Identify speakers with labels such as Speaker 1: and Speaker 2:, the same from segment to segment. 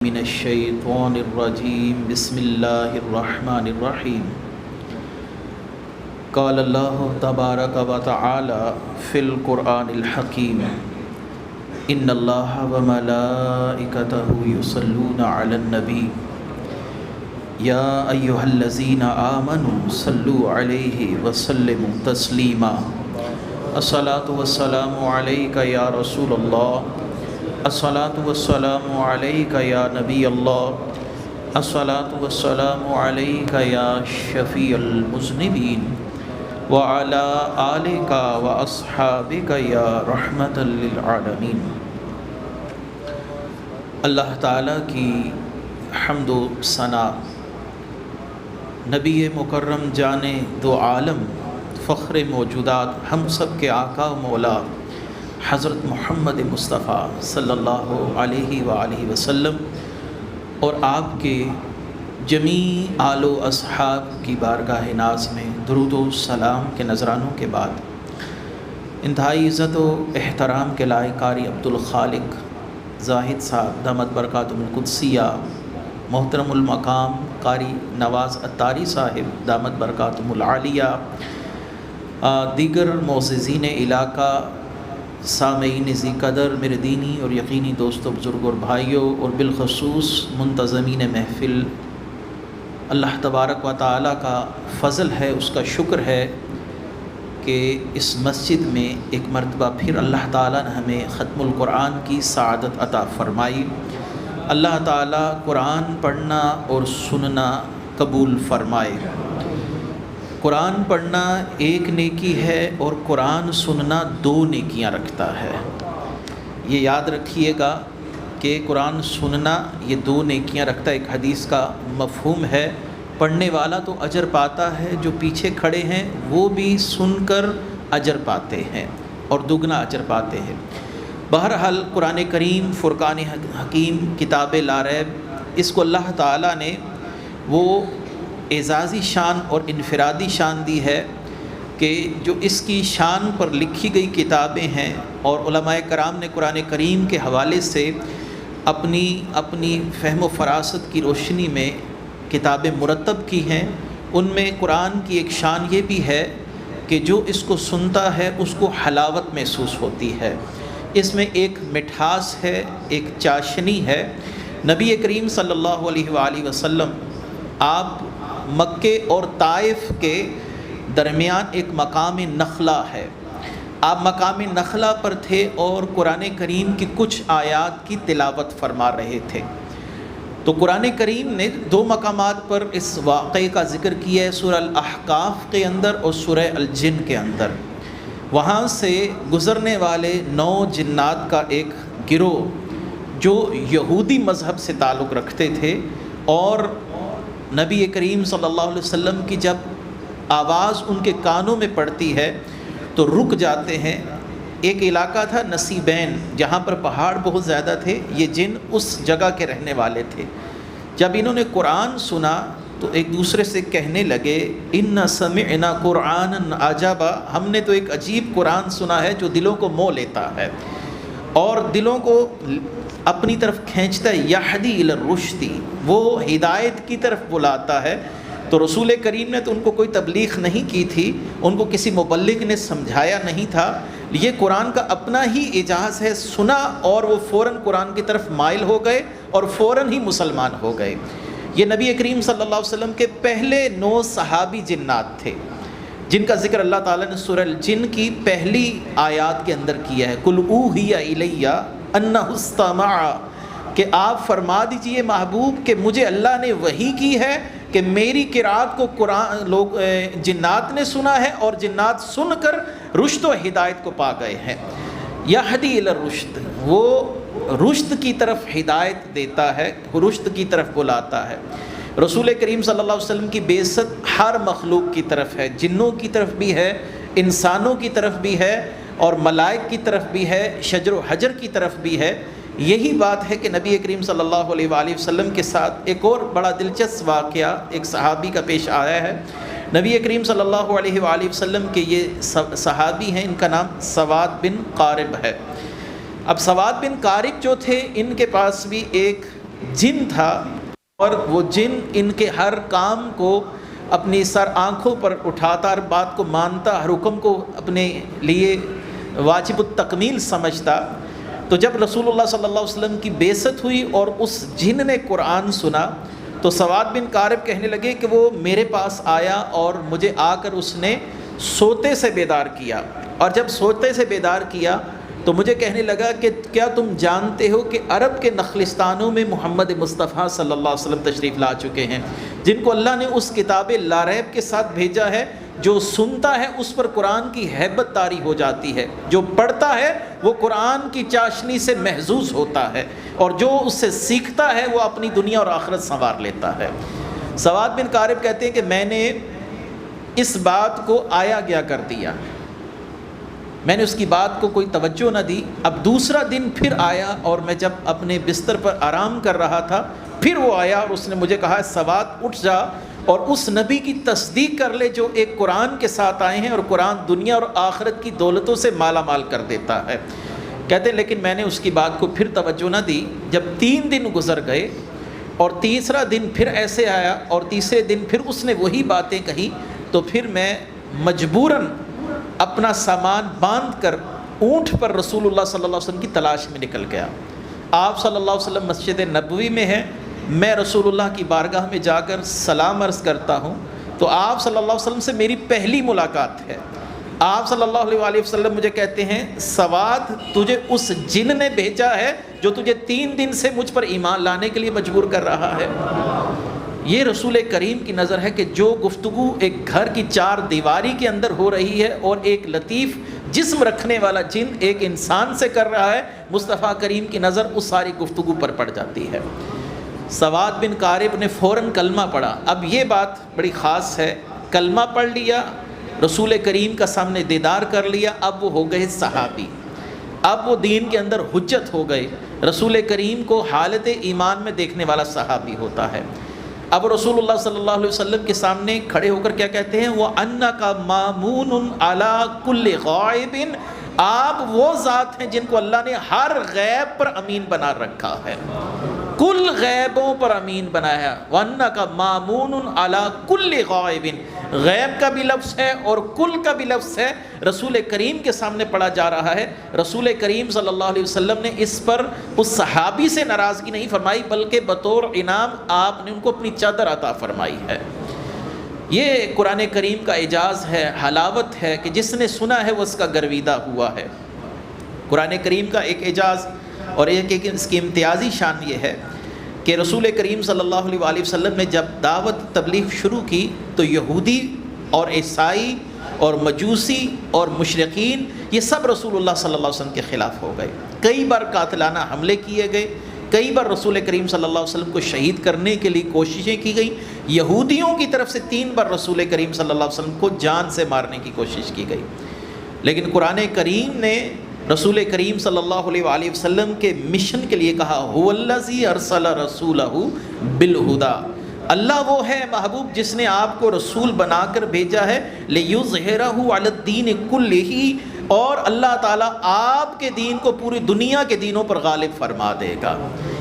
Speaker 1: من الشیطان الرجیم بسم اللہ الرحمن الرحیم قال اللہ تبارک و تعالی فی القرآن الحکیم ان اللہ وملائکتہ یصلون علی النبی یا ایہا الذین آمنوا صلوا علیہ وسلموا تسلیما الصلاۃ والسلام علیک یا رسول اللہ الصلاۃ والسلام علیک یا نبی اللہ الصلاۃ والسلام علیک یا شفیع المذنبین وعلی آلک واصحابک یا رحمۃ للعالمین۔ اللہ تعالیٰ کی حمد و ثنا، نبی مکرم جان دو عالم فخر موجودات ہم سب کے آقا و مولا حضرت محمد مصطفیٰ صلی اللہ علیہ وآلہ وسلم اور آپ کے جمیع آل و اصحاب کی بارگاہ ناز میں درود و سلام کے نذرانوں کے بعد انتہائی عزت و احترام کے لائق قاری عبدالخالق زاہد صاحب دامت برکاتہم القدسیہ، محترم المقام قاری نواز عطاری صاحب دامت برکاتہم العالیہ، دیگر معززین علاقہ، سامعین ذی قدر، میرے دینی اور یقینی دوستوں، بزرگوں اور بھائیوں، اور بالخصوص منتظمین محفل، اللہ تبارک و تعالیٰ کا فضل ہے، اس کا شکر ہے کہ اس مسجد میں ایک مرتبہ پھر اللہ تعالیٰ نے ہمیں ختم القرآن کی سعادت عطا فرمائی۔ اللہ تعالیٰ قرآن پڑھنا اور سننا قبول فرمائے۔ قرآن پڑھنا ایک نیکی ہے اور قرآن سننا دو نیکیاں رکھتا ہے۔ یہ یاد رکھیے گا کہ قرآن سننا یہ دو نیکیاں رکھتا ہے۔ ایک حدیث کا مفہوم ہے، پڑھنے والا تو اجر پاتا ہے، جو پیچھے کھڑے ہیں وہ بھی سن کر اجر پاتے ہیں اور دگنا اجر پاتے ہیں۔ بہرحال قرآن کریم فرقان حکیم کتاب لا ریب، اس کو اللہ تعالیٰ نے وہ اعزازی شان اور انفرادی شان دی ہے کہ جو اس کی شان پر لکھی گئی کتابیں ہیں، اور علماء کرام نے قرآن کریم کے حوالے سے اپنی فہم و فراست کی روشنی میں کتابیں مرتب کی ہیں۔ ان میں قرآن کی ایک شان یہ بھی ہے کہ جو اس کو سنتا ہے اس کو حلاوت محسوس ہوتی ہے، اس میں ایک مٹھاس ہے، ایک چاشنی ہے۔ نبی کریم صلی اللہ علیہ وآلہ وسلم آپ مکے اور طائف کے درمیان ایک مقام نخلا ہے، آپ مقام نخلا پر تھے اور قرآن کریم کی کچھ آیات کی تلاوت فرما رہے تھے۔ تو قرآن کریم نے دو مقامات پر اس واقعے کا ذکر کیا ہے، سورہ الاحقاف کے اندر اور سورہ الجن کے اندر۔ وہاں سے گزرنے والے 9 جنات کا ایک گروہ جو یہودی مذہب سے تعلق رکھتے تھے، اور نبی کریم صلی اللہ علیہ وسلم کی جب آواز ان کے کانوں میں پڑتی ہے تو رک جاتے ہیں۔ ایک علاقہ تھا نصیبین، جہاں پر پہاڑ بہت زیادہ تھے، یہ جن اس جگہ کے رہنے والے تھے۔ جب انہوں نے قرآن سنا تو ایک دوسرے سے کہنے لگے، اِنَّ سَمِعْنَا قُرْآنًا عَجَبًا، ہم نے تو ایک عجیب قرآن سنا ہے جو دلوں کو مو لیتا ہے اور دلوں کو اپنی طرف کھینچتا ہے، یہدی الی الرشد، وہ ہدایت کی طرف بلاتا ہے۔ تو رسول کریم نے تو ان کو کوئی تبلیغ نہیں کی تھی، ان کو کسی مبلغ نے سمجھایا نہیں تھا، یہ قرآن کا اپنا ہی اعجاز ہے، سنا اور وہ فوراً قرآن کی طرف مائل ہو گئے اور فوراً ہی مسلمان ہو گئے۔ یہ نبی کریم صلی اللہ علیہ وسلم کے پہلے 9 صحابی جنات تھے جن کا ذکر اللہ تعالیٰ نے سورہ الجن کی پہلی آیات کے اندر کیا ہے، قُلْ أُوحِیَ إِلَیَّ أَنَّهُ اسْتَمَعَ، کہ آپ فرما دیجئے محبوب کہ مجھے اللہ نے وحی کی ہے کہ میری قرات کو جنات نے سنا ہے، اور جنات سن کر رشد و ہدایت کو پا گئے ہیں۔ یہدی الی الرشد، وہ رشد کی طرف ہدایت دیتا ہے، رشد کی طرف بلاتا ہے۔ رسول کریم صلی اللہ علیہ وسلم کی بعثت ہر مخلوق کی طرف ہے، جنوں کی طرف بھی ہے، انسانوں کی طرف بھی ہے، اور ملائک کی طرف بھی ہے، شجر و حجر کی طرف بھی ہے۔ یہی بات ہے کہ نبی کریم صلی اللہ علیہ وآلہ وسلم کے ساتھ ایک اور بڑا دلچسپ واقعہ ایک صحابی کا پیش آیا ہے۔ نبی کریم صلی اللہ علیہ وآلہ وسلم کے یہ صحابی ہیں، ان کا نام سواد بن قارب ہے۔ اب سواد بن قارب جو تھے، ان کے پاس بھی ایک جن تھا، اور وہ جن ان کے ہر کام کو اپنی سر آنکھوں پر اٹھاتا، ہر بات کو مانتا، ہر حکم کو اپنے لیے واجب التکمیل سمجھتا۔ تو جب رسول اللہ صلی اللہ علیہ وسلم کی بعثت ہوئی اور اس جن نے قرآن سنا تو سواد بن قارب کہنے لگے کہ وہ میرے پاس آیا اور مجھے آ کر اس نے سوتے سے بیدار کیا، اور جب سوتے سے بیدار کیا تو مجھے کہنے لگا کہ کیا تم جانتے ہو کہ عرب کے نخلستانوں میں محمد مصطفیٰ صلی اللہ علیہ وسلم تشریف لا چکے ہیں، جن کو اللہ نے اس کتاب لا ریب کے ساتھ بھیجا ہے، جو سنتا ہے اس پر قرآن کی ہیبت طاری ہو جاتی ہے، جو پڑھتا ہے وہ قرآن کی چاشنی سے محظوظ ہوتا ہے، اور جو اس سے سیکھتا ہے وہ اپنی دنیا اور آخرت سنوار لیتا ہے۔ سواد بن قارب کہتے ہیں کہ میں نے اس بات کو آیا گیا کر دیا، میں نے اس کی بات کو کوئی توجہ نہ دی۔ اب دوسرا دن پھر آیا اور میں جب اپنے بستر پر آرام کر رہا تھا، پھر وہ آیا اور اس نے مجھے کہا سواد اٹھ جا اور اس نبی کی تصدیق کر لے جو ایک قرآن کے ساتھ آئے ہیں، اور قرآن دنیا اور آخرت کی دولتوں سے مالا مال کر دیتا ہے۔ کہتے ہیں لیکن میں نے اس کی بات کو پھر توجہ نہ دی۔ جب 3 دن گزر گئے اور تیسرا دن پھر ایسے آیا اور تیسرے دن پھر اس نے وہی باتیں کہی، تو پھر میں مجبوراً اپنا سامان باندھ کر اونٹ پر رسول اللہ صلی اللہ علیہ وسلم کی تلاش میں نکل گیا۔ آپ صلی اللہ علیہ وسلم مسجد نبوی میں ہیں، میں رسول اللہ کی بارگاہ میں جا کر سلام عرض کرتا ہوں تو آپ صلی اللہ علیہ وسلم سے میری پہلی ملاقات ہے۔ آپ صلی اللہ علیہ وآلہ وسلم مجھے کہتے ہیں سواد تجھے اس جن نے بھیجا ہے جو تجھے 3 دن سے مجھ پر ایمان لانے کے لیے مجبور کر رہا ہے۔ یہ رسول کریم کی نظر ہے کہ جو گفتگو ایک گھر کی 4 دیواری کے اندر ہو رہی ہے اور ایک لطیف جسم رکھنے والا جن ایک انسان سے کر رہا ہے، مصطفیٰ کریم کی نظر اس ساری گفتگو پر پڑ جاتی ہے۔ سواد بن قارب نے فوراً کلمہ پڑھا۔ اب یہ بات بڑی خاص ہے، کلمہ پڑھ لیا، رسول کریم کا سامنے دیدار کر لیا، اب وہ ہو گئے صحابی، اب وہ دین کے اندر حجت ہو گئے، رسول کریم کو حالت ایمان میں دیکھنے والا صحابی ہوتا ہے۔ اب رسول اللہ صلی اللہ علیہ وسلم کے سامنے کھڑے ہو کر کیا کہتے ہیں، وَأَنَّكَ مَامُونٌ عَلَىٰ كُلِّ غَائِبٍ، آپ وہ ذات ہیں جن کو اللہ نے ہر غیب پر امین بنا رکھا ہے، کل غیبوں پر امین بنایا۔ وَأَنَّكَ مَامُونٌ عَلَىٰ كُلِّ غَائِبٍ، غیب کا بھی لفظ ہے اور کل کا بھی لفظ ہے، رسول کریم کے سامنے پڑھا جا رہا ہے۔ رسول کریم صلی اللہ علیہ وسلم نے اس پر اس صحابی سے ناراضگی نہیں فرمائی، بلکہ بطور انعام آپ نے ان کو اپنی چادر عطا فرمائی ہے۔ یہ قرآن کریم کا اعجاز ہے، حلاوت ہے کہ جس نے سنا ہے وہ اس کا گرویدہ ہوا ہے۔ قرآن کریم کا ایک اعجاز اور ایک اس کی امتیازی شان یہ ہے کہ رسول کریم صلی اللہ علیہ وآلہ وسلم نے جب دعوت تبلیغ شروع کی تو یہودی اور عیسائی اور مجوسی اور مشرقین یہ سب رسول اللہ صلی اللہ علیہ وسلم کے خلاف ہو گئے۔ کئی بار قاتلانہ حملے کیے گئے، کئی بار رسول کریم صلی اللہ علیہ وسلم کو شہید کرنے کے لیے کوششیں کی گئیں۔ یہودیوں کی طرف سے 3 بار رسول کریم صلی اللہ علیہ وسلم کو جان سے مارنے کی کوشش کی گئی، لیکن قرآن کریم نے رسول کریم صلی اللہ علیہ وآلہ وسلم کے مشن کے لیے کہا هو الذی ارسل رسولہ بالہدی، اللہ وہ ہے محبوب جس نے آپ کو رسول بنا کر بھیجا ہے، لیظہرہ علی الدین کلہ، اور اللہ تعالیٰ آپ کے دین کو پوری دنیا کے دینوں پر غالب فرما دے گا۔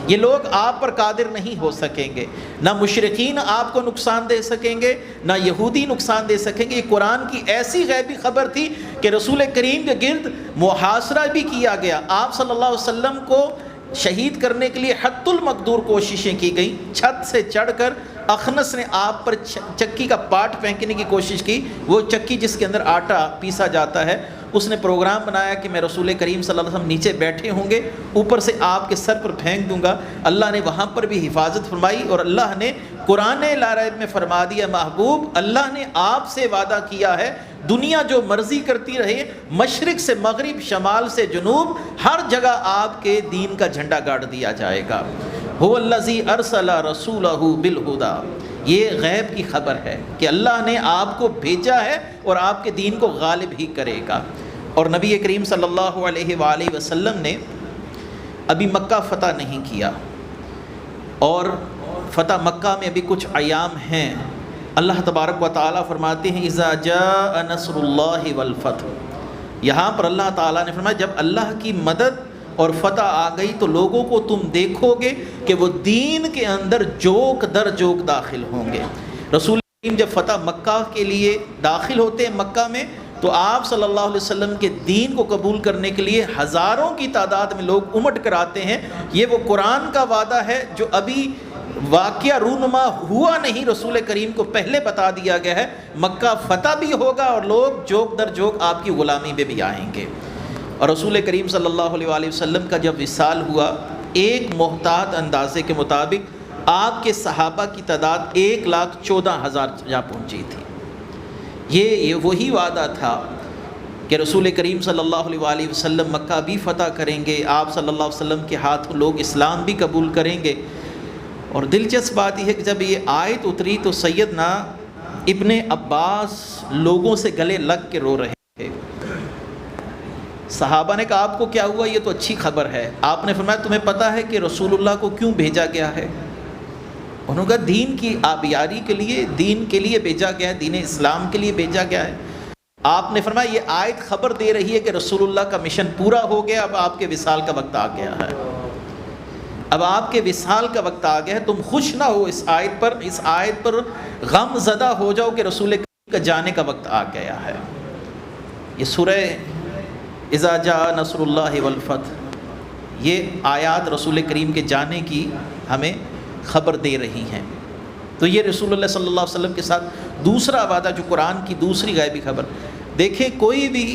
Speaker 1: یہ لوگ آپ پر قادر نہیں ہو سکیں گے، نہ مشرکین آپ کو نقصان دے سکیں گے، نہ یہودی نقصان دے سکیں گے۔ یہ قرآن کی ایسی غیبی خبر تھی کہ رسول کریم کے گرد محاصرہ بھی کیا گیا، آپ صلی اللہ علیہ وسلم کو شہید کرنے کے لیے حد المقدور کوششیں کی گئیں۔ چھت سے چڑھ کر اخنس نے آپ پر چکی کا پاٹ پھینکنے کی کوشش کی، وہ چکی جس کے اندر آٹا پیسا جاتا ہے، اس نے پروگرام بنایا کہ میں رسول کریم صلی اللہ علیہ وسلم نیچے بیٹھے ہوں گے، اوپر سے آپ کے سر پر پھینک دوں گا۔ اللہ نے وہاں پر بھی حفاظت فرمائی، اور اللہ نے قرآن لا ریب میں فرما دیا محبوب اللہ نے آپ سے وعدہ کیا ہے دنیا جو مرضی کرتی رہے، مشرق سے مغرب، شمال سے جنوب، ہر جگہ آپ کے دین کا جھنڈا گاڑ دیا جائے گا۔ هو الذی ارسل رسولہ بالہدی، یہ غیب کی خبر ہے کہ اللہ نے آپ کو بھیجا ہے اور آپ کے دین کو غالب ہی کرے گا۔ اور نبی کریم صلی اللہ علیہ وآلہ وسلم نے ابھی مکہ فتح نہیں کیا، اور فتح مکہ میں ابھی کچھ ایام ہیں۔ اللہ تبارک و تعالیٰ فرماتے ہیں اذا جاء نصر اللہ والفتح، یہاں پر اللہ تعالیٰ نے فرمایا جب اللہ کی مدد اور فتح آ گئی تو لوگوں کو تم دیکھو گے کہ وہ دین کے اندر جوک در جوک داخل ہوں گے۔ رسول کریم جب فتح مکہ کے لیے داخل ہوتے ہیں مکہ میں، تو آپ صلی اللہ علیہ وسلم کے دین کو قبول کرنے کے لیے ہزاروں کی تعداد میں لوگ امٹ کر آتے ہیں۔ یہ وہ قرآن کا وعدہ ہے جو ابھی واقعہ رونما ہوا نہیں، رسول کریم کو پہلے بتا دیا گیا ہے مکہ فتح بھی ہوگا اور لوگ جوک در جوک آپ کی غلامی میں بھی آئیں گے۔ اور رسول کریم صلی اللہ علیہ وآلہ وسلم کا جب وصال ہوا، ایک محتاط اندازے کے مطابق آپ کے صحابہ کی تعداد 1,14,000 جا پہنچی تھی۔ یہ وہی وعدہ تھا کہ رسول کریم صلی اللہ علیہ وآلہ وسلم مکہ بھی فتح کریں گے، آپ صلی اللہ علیہ وسلم کے ہاتھوں لوگ اسلام بھی قبول کریں گے۔ اور دلچسپ بات یہ ہے کہ جب یہ آیت اتری تو سیدنا ابن عباس لوگوں سے گلے لگ کے رو رہے تھے۔ صحابہ نے کہا آپ کو کیا ہوا؟ یہ تو اچھی خبر ہے۔ آپ نے فرمایا تمہیں پتہ ہے کہ رسول اللہ کو کیوں بھیجا گیا ہے؟ انہوں نے کہا دین کی آبیاری کے لیے، دین کے لیے بھیجا گیا ہے، دین اسلام کے لیے بھیجا گیا ہے۔ آپ نے فرمایا یہ آیت خبر دے رہی ہے کہ رسول اللہ کا مشن پورا ہو گیا، اب آپ کے وصال کا وقت آ گیا ہے، اب آپ کے وصال کا وقت آ گیا ہے۔ تم خوش نہ ہو اس آیت پر غم زدہ ہو جاؤ کہ رسول کریم کا جانے کا وقت آ گیا ہے۔ یہ سورہ اذا جاء نصر اللہ والفتح، یہ آیات رسول کریم کے جانے کی ہمیں خبر دے رہی ہیں۔ تو یہ رسول اللہ صلی اللہ علیہ وسلم کے ساتھ دوسرا وعدہ جو قرآن کی دوسری غیبی خبر۔ دیکھیں کوئی بھی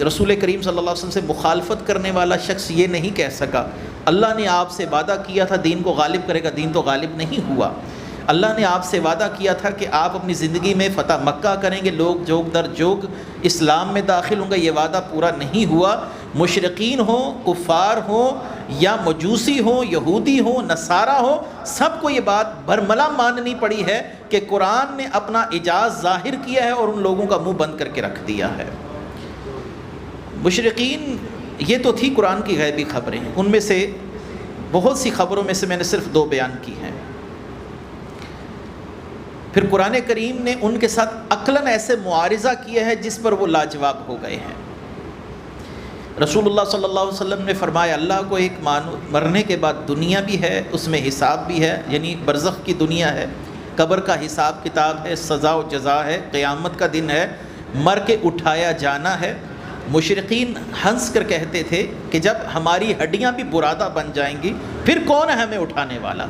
Speaker 1: رسول کریم صلی اللہ علیہ وسلم سے مخالفت کرنے والا شخص یہ نہیں کہہ سکا اللہ نے آپ سے وعدہ کیا تھا دین کو غالب کرے گا، دین تو غالب نہیں ہوا۔ اللہ نے آپ سے وعدہ کیا تھا کہ آپ اپنی زندگی میں فتح مکہ کریں گے، لوگ جوک در جوک اسلام میں داخل ہوں گے، یہ وعدہ پورا نہیں ہوا۔ مشرقین ہوں، کفار ہوں، یا مجوسی ہوں، یہودی ہوں، نصارہ ہوں، سب کو یہ بات برملا ماننی پڑی ہے کہ قرآن نے اپنا اعجاز ظاہر کیا ہے اور ان لوگوں کا منہ بند کر کے رکھ دیا ہے۔ مشرقین یہ تو تھی قرآن کی غیبی خبریں، ان میں سے بہت سی خبروں میں سے میں نے صرف 2 بیان کی ہیں۔ پھر قرآن کریم نے ان کے ساتھ عقلاً ایسے معارضہ کیا ہے جس پر وہ لاجواب ہو گئے ہیں۔ رسول اللہ صلی اللہ علیہ وسلم نے فرمایا اللہ کو ایک مرنے کے بعد دنیا بھی ہے، اس میں حساب بھی ہے، یعنی برزخ کی دنیا ہے، قبر کا حساب کتاب ہے، سزا و جزا ہے، قیامت کا دن ہے، مر کے اٹھایا جانا ہے۔ مشرقین ہنس کر کہتے تھے کہ جب ہماری ہڈیاں بھی برادہ بن جائیں گی پھر کون ہے ہمیں اٹھانے والا؟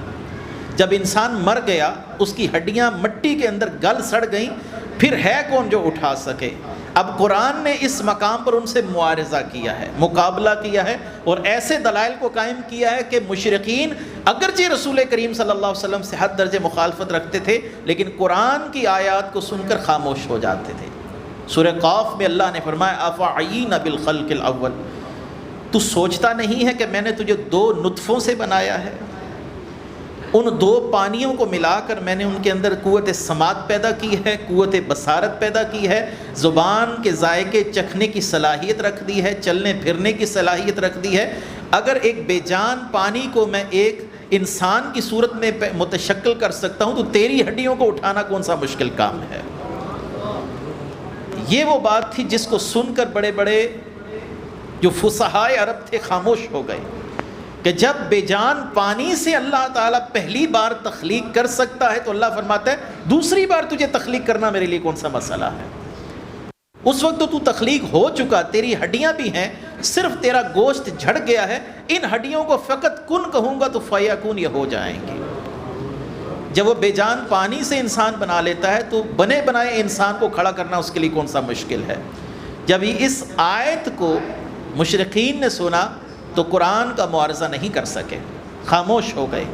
Speaker 1: جب انسان مر گیا، اس کی ہڈیاں مٹی کے اندر گل سڑ گئیں، پھر ہے کون جو اٹھا سکے؟ اب قرآن نے اس مقام پر ان سے معارضہ کیا ہے، مقابلہ کیا ہے، اور ایسے دلائل کو قائم کیا ہے کہ مشرقین اگرچہ رسول کریم صلی اللہ علیہ وسلم سے حد درجے مخالفت رکھتے تھے لیکن قرآن کی آیات کو سن کر خاموش ہو جاتے تھے۔ سورہ قاف میں اللہ نے فرمایا افعین بالخلق الاول، تو سوچتا نہیں ہے کہ میں نے تجھے 2 نطفوں سے بنایا ہے، ان 2 پانیوں کو ملا کر میں نے ان کے اندر قوت سماعت پیدا کی ہے، قوت بصارت پیدا کی ہے، زبان کے ذائقے چکھنے کی صلاحیت رکھ دی ہے، چلنے پھرنے کی صلاحیت رکھ دی ہے۔ اگر ایک بے جان پانی کو میں ایک انسان کی صورت میں متشکل کر سکتا ہوں تو تیری ہڈیوں کو اٹھانا کون سا مشکل کام ہے؟ یہ وہ بات تھی جس کو سن کر بڑے بڑے جو فصحائے عرب تھے خاموش ہو گئے کہ جب بے جان پانی سے اللہ تعالیٰ پہلی بار تخلیق کر سکتا ہے تو اللہ فرماتا ہے دوسری بار تجھے تخلیق کرنا میرے لیے کون سا مسئلہ ہے؟ اس وقت تو تخلیق ہو چکا، تیری ہڈیاں بھی ہیں، صرف تیرا گوشت جھڑ گیا ہے، ان ہڈیوں کو فقط کن کہوں گا تو فیکون یہ ہو جائیں گے۔ جب وہ بے جان پانی سے انسان بنا لیتا ہے تو بنے بنائے انسان کو کھڑا کرنا اس کے لیے کون سا مشکل ہے؟ جب اس آیت کو مشرقین نے سنا تو قرآن کا معارضہ نہیں کر سکے، خاموش ہو گئے،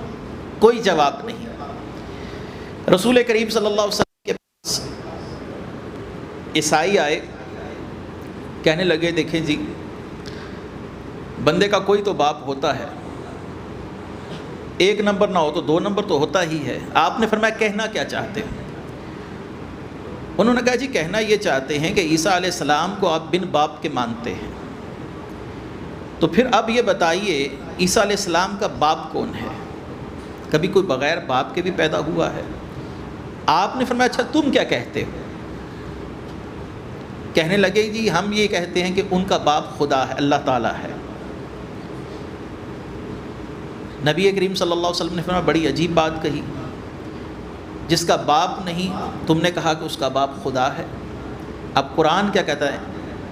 Speaker 1: کوئی جواب نہیں۔ رسول کریم صلی اللہ علیہ وسلم کے پاس عیسائی آئے، کہنے لگے دیکھیں جی بندے کا کوئی تو باپ ہوتا ہے، 1 نمبر نہ ہو تو 2 نمبر تو ہوتا ہی ہے۔ آپ نے فرمایا کہنا کیا چاہتے ہیں؟ انہوں نے کہا جی کہنا یہ چاہتے ہیں کہ عیسیٰ علیہ السلام کو آپ بن باپ کے مانتے ہیں، تو پھر اب یہ بتائیے عیسیٰ علیہ السلام کا باپ کون ہے؟ کبھی کوئی بغیر باپ کے بھی پیدا ہوا ہے؟ آپ نے فرمایا اچھا تم کیا کہتے ہو؟ کہنے لگے جی ہم یہ کہتے ہیں کہ ان کا باپ خدا ہے، اللہ تعالیٰ ہے۔ نبی کریم صلی اللہ علیہ وسلم نے فرمایا بڑی عجیب بات کہی، جس کا باپ نہیں تم نے کہا کہ اس کا باپ خدا ہے۔ اب قرآن کیا کہتا ہے؟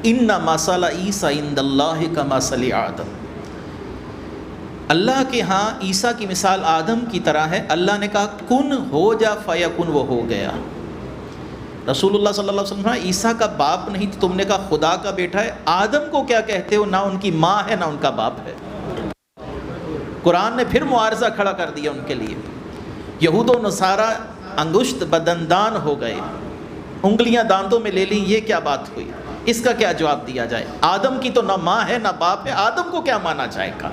Speaker 1: ان مثل عیسیٰ عند اللہ کمثل آدم، اللہ کے ہاں عیسیٰ کی مثال آدم کی طرح ہے۔ اللہ نے کہا کن ہو جا فیکن، وہ ہو گیا۔ رسول اللہ صلی اللہ علیہ وسلم عیسیٰ کا باپ نہیں تو تم نے کہا خدا کا بیٹا ہے، آدم کو کیا کہتے ہو؟ نہ ان کی ماں ہے نہ ان کا باپ ہے۔ قرآن نے پھر معارضہ کھڑا کر دیا ان کے لیے۔ یہود و نصارہ انگشت بدندان ہو گئے، انگلیاں دانتوں میں لے لیں، یہ کیا بات ہوئی؟ اس کا کیا جواب دیا جائے؟ آدم کی تو نہ ماں ہے نہ باپ ہے، آدم کو کیا مانا جائے گا؟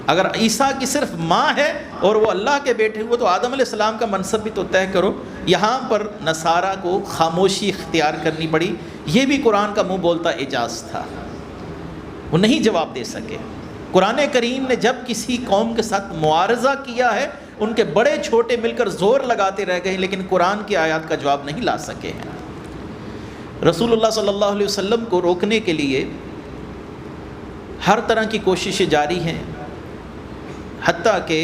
Speaker 1: اگر عیسیٰ کی صرف ماں ہے اور وہ اللہ کے بیٹے ہوئے تو آدم علیہ السلام کا منصب بھی تو طے کرو۔ یہاں پر نصارہ کو خاموشی اختیار کرنی پڑی، یہ بھی قرآن کا منہ بولتا اعجاز تھا، وہ نہیں جواب دے سکے۔ قرآن کریم نے جب کسی قوم کے ساتھ معارضہ کیا ہے، ان کے بڑے چھوٹے مل کر زور لگاتے رہ گئے لیکن قرآن کی آیات کا جواب نہیں لا سکے ہیں۔ رسول اللہ صلی اللہ علیہ وسلم کو روکنے کے لیے ہر طرح کی کوششیں جاری ہیں، حتیٰ کہ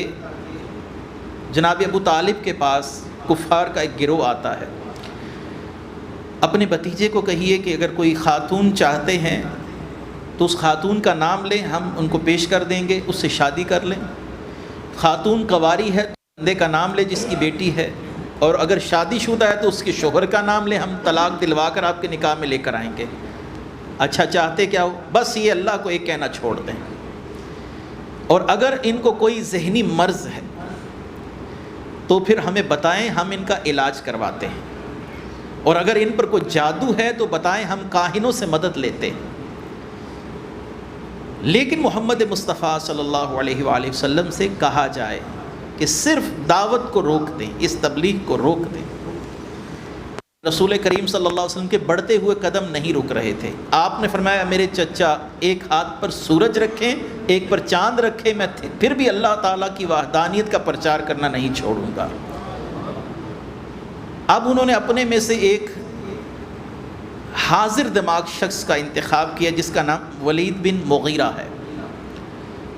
Speaker 1: جناب ابو طالب کے پاس کفار کا ایک گروہ آتا ہے، اپنے بھتیجے کو کہیے کہ اگر کوئی خاتون چاہتے ہیں تو اس خاتون کا نام لیں، ہم ان کو پیش کر دیں گے، اس سے شادی کر لیں۔ خاتون کنواری ہے تو بندے کا نام لے جس کی بیٹی ہے، اور اگر شادی شدہ ہے تو اس کے شوہر کا نام لیں، ہم طلاق دلوا کر آپ کے نکاح میں لے کر آئیں گے۔ اچھا چاہتے کیا ہو؟ بس یہ اللہ کو ایک کہنا چھوڑ دیں، اور اگر ان کو کوئی ذہنی مرض ہے تو پھر ہمیں بتائیں، ہم ان کا علاج کرواتے ہیں، اور اگر ان پر کوئی جادو ہے تو بتائیں، ہم کاہنوں سے مدد لیتے ہیں۔ لیکن محمد مصطفیٰ صلی اللہ علیہ وآلہ وسلم سے کہا جائے کہ صرف دعوت کو روک دیں، اس تبلیغ کو روک دیں۔ رسول کریم صلی اللہ علیہ وسلم کے بڑھتے ہوئے قدم نہیں رک رہے تھے۔ آپ نے فرمایا میرے چچا ایک ہاتھ پر سورج رکھیں، ایک پر چاند رکھیں، میں پھر بھی اللہ تعالیٰ کی وحدانیت کا پرچار کرنا نہیں چھوڑوں گا۔ اب انہوں نے اپنے میں سے ایک حاضر دماغ شخص کا انتخاب کیا جس کا نام ولید بن مغیرہ ہے۔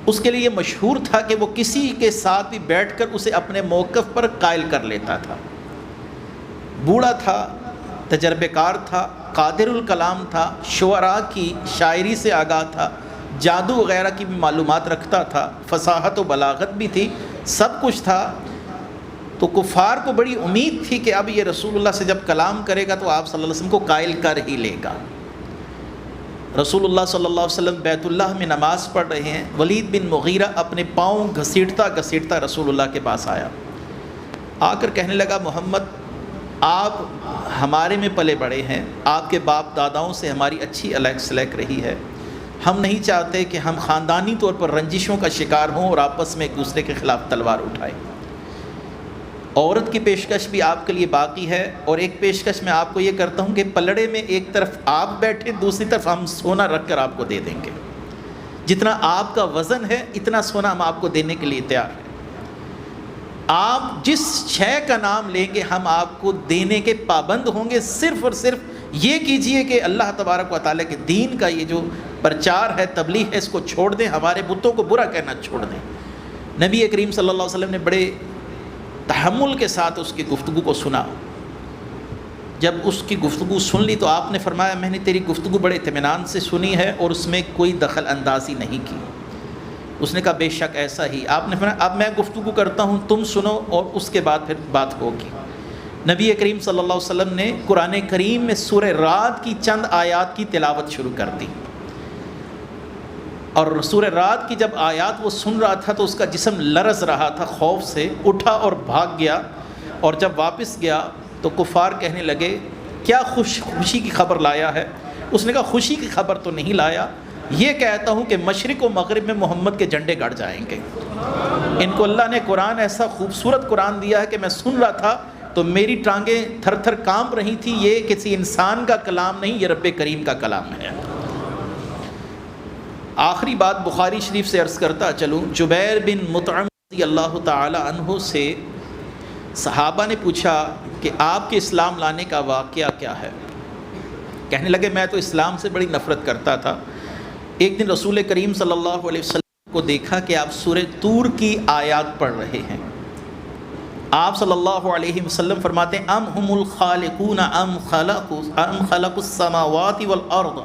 Speaker 1: اس کے لیے یہ مشہور تھا کہ وہ کسی کے ساتھ بھی بیٹھ کر اسے اپنے موقف پر قائل کر لیتا تھا۔ بوڑھا تھا، تجربہ کار تھا، قادر الکلام تھا، شعراء کی شاعری سے آگاہ تھا، جادو وغیرہ کی بھی معلومات رکھتا تھا، فصاحت و بلاغت بھی تھی، سب کچھ تھا۔ تو کفار کو بڑی امید تھی کہ اب یہ رسول اللہ سے جب کلام کرے گا تو آپ صلی اللہ علیہ وسلم کو قائل کر ہی لے گا۔ رسول اللہ صلی اللہ علیہ وسلم بیت اللہ میں نماز پڑھ رہے ہیں، ولید بن مغیرہ اپنے پاؤں گھسیٹتا گھسیٹتا رسول اللہ کے پاس آیا، آ کر کہنے لگا محمد آپ ہمارے میں پلے بڑے ہیں، آپ کے باپ داداؤں سے ہماری اچھی الیک سلیک رہی ہے، ہم نہیں چاہتے کہ ہم خاندانی طور پر رنجشوں کا شکار ہوں اور آپس میں ایک دوسرے کے خلاف تلوار اٹھائیں۔ عورت کی پیشکش بھی آپ کے لیے باقی ہے، اور ایک پیشکش میں آپ کو یہ کرتا ہوں کہ پلڑے میں ایک طرف آپ بیٹھے، دوسری طرف ہم سونا رکھ کر آپ کو دے دیں گے، جتنا آپ کا وزن ہے اتنا سونا ہم آپ کو دینے کے لیے تیار ہیں۔ آپ جس شے کا نام لیں گے ہم آپ کو دینے کے پابند ہوں گے، صرف اور صرف یہ کیجئے کہ اللہ تبارک و تعالیٰ کے دین کا یہ جو پرچار ہے، تبلیغ ہے، اس کو چھوڑ دیں، ہمارے بتوں کو برا کہنا چھوڑ دیں۔ نبی کریم صلی اللہ علیہ وسلم نے بڑے تحمل کے ساتھ اس کی گفتگو کو سنا۔ جب اس کی گفتگو سن لی تو آپ نے فرمایا میں نے تیری گفتگو بڑے اطمینان سے سنی ہے اور اس میں کوئی دخل اندازی نہیں کی۔ اس نے کہا بے شک ایسا ہی۔ آپ نے فرمایا اب میں گفتگو کرتا ہوں، تم سنو اور اس کے بعد پھر بات ہوگی۔ نبی کریم صلی اللہ علیہ وسلم نے قرآن کریم میں سورہ رعد کی چند آیات کی تلاوت شروع کر دی، اور سورہ رعد کی جب آیات وہ سن رہا تھا تو اس کا جسم لرز رہا تھا خوف سے، اٹھا اور بھاگ گیا، اور جب واپس گیا تو کفار کہنے لگے کیا خوشی کی خبر لایا ہے؟ اس نے کہا خوشی کی خبر تو نہیں لایا، یہ کہتا ہوں کہ مشرق و مغرب میں محمد کے جھنڈے گڑ جائیں گے۔ ان کو اللہ نے قرآن ایسا خوبصورت قرآن دیا ہے کہ میں سن رہا تھا تو میری ٹانگیں تھر تھر کانپ رہی تھی، یہ کسی انسان کا کلام نہیں، یہ رب کریم کا کلام ہے۔ آخری بات بخاری شریف سے عرض کرتا چلوں، جبیر بن مطعم رضی اللہ تعالی عنہ سے صحابہ نے پوچھا کہ آپ کے اسلام لانے کا واقعہ کیا ہے؟ کہنے لگے میں تو اسلام سے بڑی نفرت کرتا تھا۔ ایک دن رسول کریم صلی اللہ علیہ وسلم کو دیکھا کہ آپ سورہ طور کی آیات پڑھ رہے ہیں۔ آپ صلی اللہ علیہ وسلم فرماتے ہیں ام ہم الخالقون ام خلق السماوات والارض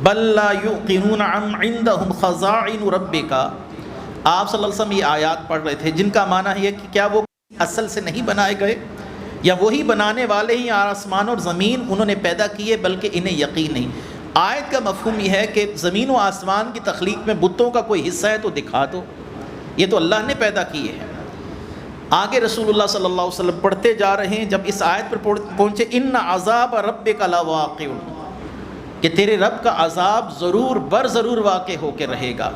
Speaker 1: بل لا یوقنون ام عندهم خزائن ربک۔ آپ صلی اللہ علیہ وسلم یہ آیات پڑھ رہے تھے جن کا معنی ہے کہ کیا وہ اصل سے نہیں بنائے گئے، یا وہی بنانے والے ہی آسمان اور زمین انہوں نے پیدا کیے بلکہ انہیں یقین نہیں۔ آیت کا مفہوم یہ ہے کہ زمین و آسمان کی تخلیق میں بتوں کا کوئی حصہ ہے تو دکھا دو، یہ تو اللہ نے پیدا کیے ہیں۔ آگے رسول اللہ صلی اللہ علیہ وسلم پڑھتے جا رہے ہیں، جب اس آیت پر پہنچے ان عذاب ربک لواقع، کہ تیرے رب کا عذاب ضرور بر ضرور واقع ہو کے رہے گا۔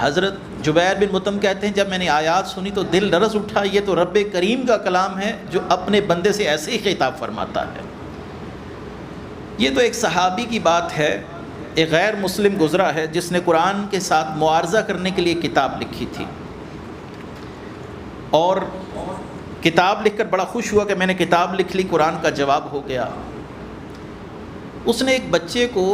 Speaker 1: حضرت جبیر بن مطعم کہتے ہیں جب میں نے آیات سنی تو دل لرز اٹھا، یہ تو رب کریم کا کلام ہے جو اپنے بندے سے ایسے ہی خطاب فرماتا ہے۔ یہ تو ایک صحابی کی بات ہے، ایک غیر مسلم گزرا ہے جس نے قرآن کے ساتھ معارضہ کرنے کے لیے کتاب لکھی تھی، اور کتاب لکھ کر بڑا خوش ہوا کہ میں نے کتاب لکھ لی، قرآن کا جواب ہو گیا۔ اس نے ایک بچے کو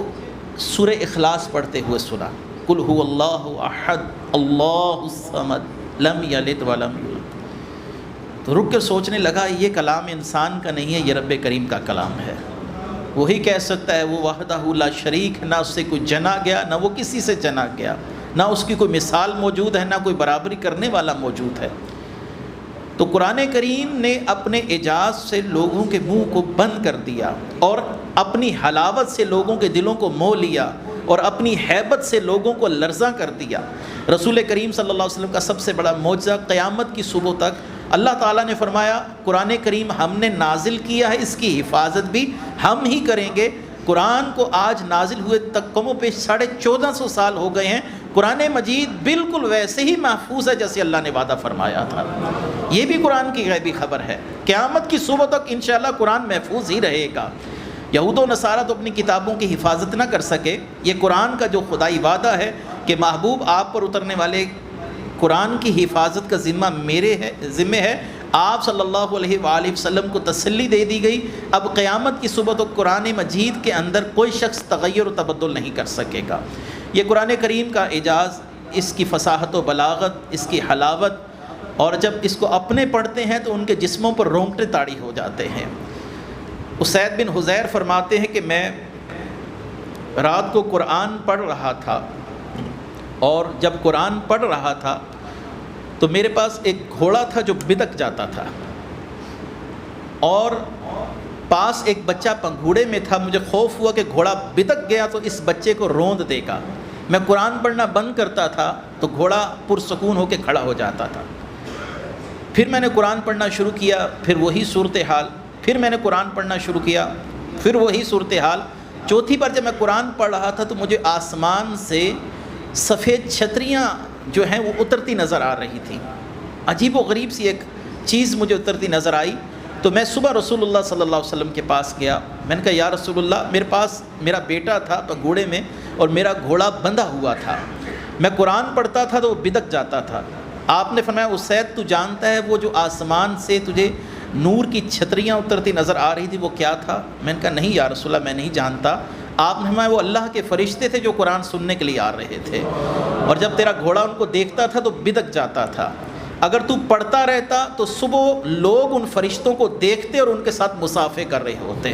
Speaker 1: سورہ اخلاص پڑھتے ہوئے سنا، قل هو اللہ احد اللہ الصمد لم یلد ولم یولد۔ تو رک کر سوچنے لگا یہ کلام انسان کا نہیں ہے، یہ رب کریم کا کلام ہے، وہی کہہ سکتا ہے، وہ وحدہ لا شریک، نہ اس سے کوئی جنا گیا نہ وہ کسی سے جنا گیا، نہ اس کی کوئی مثال موجود ہے، نہ کوئی برابری کرنے والا موجود ہے۔ تو قرآن کریم نے اپنے اعجاز سے لوگوں کے منہ کو بند کر دیا، اور اپنی حلاوت سے لوگوں کے دلوں کو مو لیا، اور اپنی ہیبت سے لوگوں کو لرزاں کر دیا۔ رسول کریم صلی اللہ علیہ وسلم کا سب سے بڑا معجزہ قیامت کی صبح تک اللہ تعالیٰ نے فرمایا قرآن کریم ہم نے نازل کیا ہے، اس کی حفاظت بھی ہم ہی کریں گے۔ قرآن کو آج نازل ہوئے تک کم و بیش 1450 سال ہو گئے ہیں، قرآن مجید بالکل ویسے ہی محفوظ ہے جیسے اللہ نے وعدہ فرمایا تھا۔ یہ بھی قرآن کی غیبی خبر ہے، قیامت کی صبح تک انشاءاللہ قرآن محفوظ ہی رہے گا۔ یہود و نصارہ تو اپنی کتابوں کی حفاظت نہ کر سکے، یہ قرآن کا جو خدائی وعدہ ہے کہ محبوب آپ پر اترنے والے قرآن کی حفاظت کا ذمہ میرے ذمہ ہے، آپ صلی اللہ علیہ وآلہ وسلم کو تسلی دے دی گئی۔ اب قیامت کی صبح تو قرآن مجید کے اندر کوئی شخص تغیر و تبدل نہیں کر سکے گا۔ یہ قرآن کریم کا اعجاز، اس کی فصاحت و بلاغت، اس کی حلاوت، اور جب اس کو اپنے پڑھتے ہیں تو ان کے جسموں پر رونگٹے طاری ہو جاتے ہیں۔ اسید بن حضیر فرماتے ہیں کہ میں رات کو قرآن پڑھ رہا تھا، اور جب قرآن پڑھ رہا تھا تو میرے پاس ایک گھوڑا تھا جو بدک جاتا تھا، اور پاس ایک بچہ پنگھوڑے میں تھا۔ مجھے خوف ہوا کہ گھوڑا بدک گیا تو اس بچے کو روند دے گا۔ میں قرآن پڑھنا بند کرتا تھا تو گھوڑا پرسکون ہو کے کھڑا ہو جاتا تھا۔ پھر میں نے قرآن پڑھنا شروع کیا، پھر وہی صورتحال، پھر میں نے قرآن پڑھنا شروع کیا، پھر وہی صورتحال۔ چوتھی بار جب میں قرآن پڑھ رہا تھا تو مجھے آسمان سے سفید چھتریاں جو ہیں وہ اترتی نظر آ رہی تھیں۔ عجیب و غریب سی ایک چیز مجھے اترتی نظر آئی، تو میں صبح رسول اللہ صلی اللہ علیہ وسلم کے پاس گیا۔ میں نے کہا یا رسول اللہ، میرے پاس میرا بیٹا تھا گھوڑے میں، اور میرا گھوڑا بندھا ہوا تھا، میں قرآن پڑھتا تھا تو وہ بدک جاتا تھا۔ آپ نے فرمایا اسید تو جانتا ہے وہ جو آسمان سے تجھے نور کی چھتریاں اترتی نظر آ رہی تھی وہ کیا تھا؟ میں نے کہا نہیں یا رسول اللہ، میں نہیں جانتا۔ آپ نے فرمایا وہ اللہ کے فرشتے تھے جو قرآن سننے کے لیے آ رہے تھے، اور جب تیرا گھوڑا ان کو دیکھتا تھا تو بدک جاتا تھا۔ اگر تو پڑھتا رہتا تو صبح لوگ ان فرشتوں کو دیکھتے اور ان کے ساتھ مصافحے کر رہے ہوتے۔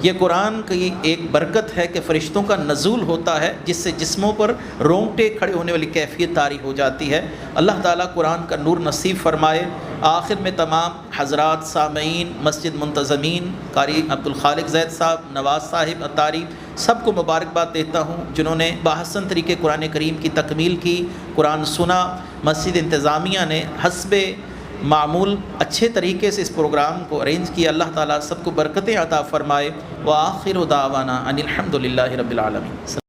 Speaker 1: یہ قرآن کی ایک برکت ہے کہ فرشتوں کا نزول ہوتا ہے، جس سے جسموں پر رونگٹے کھڑے ہونے والی کیفیت طاری ہو جاتی ہے۔ اللہ تعالیٰ قرآن کا نور نصیب فرمائے۔ آخر میں تمام حضرات سامعین، مسجد منتظمین، قاری عبدالخالق زید صاحب، نواز صاحب اتاری، سب کو مبارکباد دیتا ہوں جنہوں نے بحسن طریقے قرآن کریم کی تکمیل کی، قرآن سنا۔ مسجد انتظامیہ نے حسب معمول اچھے طریقے سے اس پروگرام کو ارینج کیا۔ اللہ تعالیٰ سب کو برکتیں عطا فرمائے۔ وآخر دعوانا ان الحمد للہ رب العالمین۔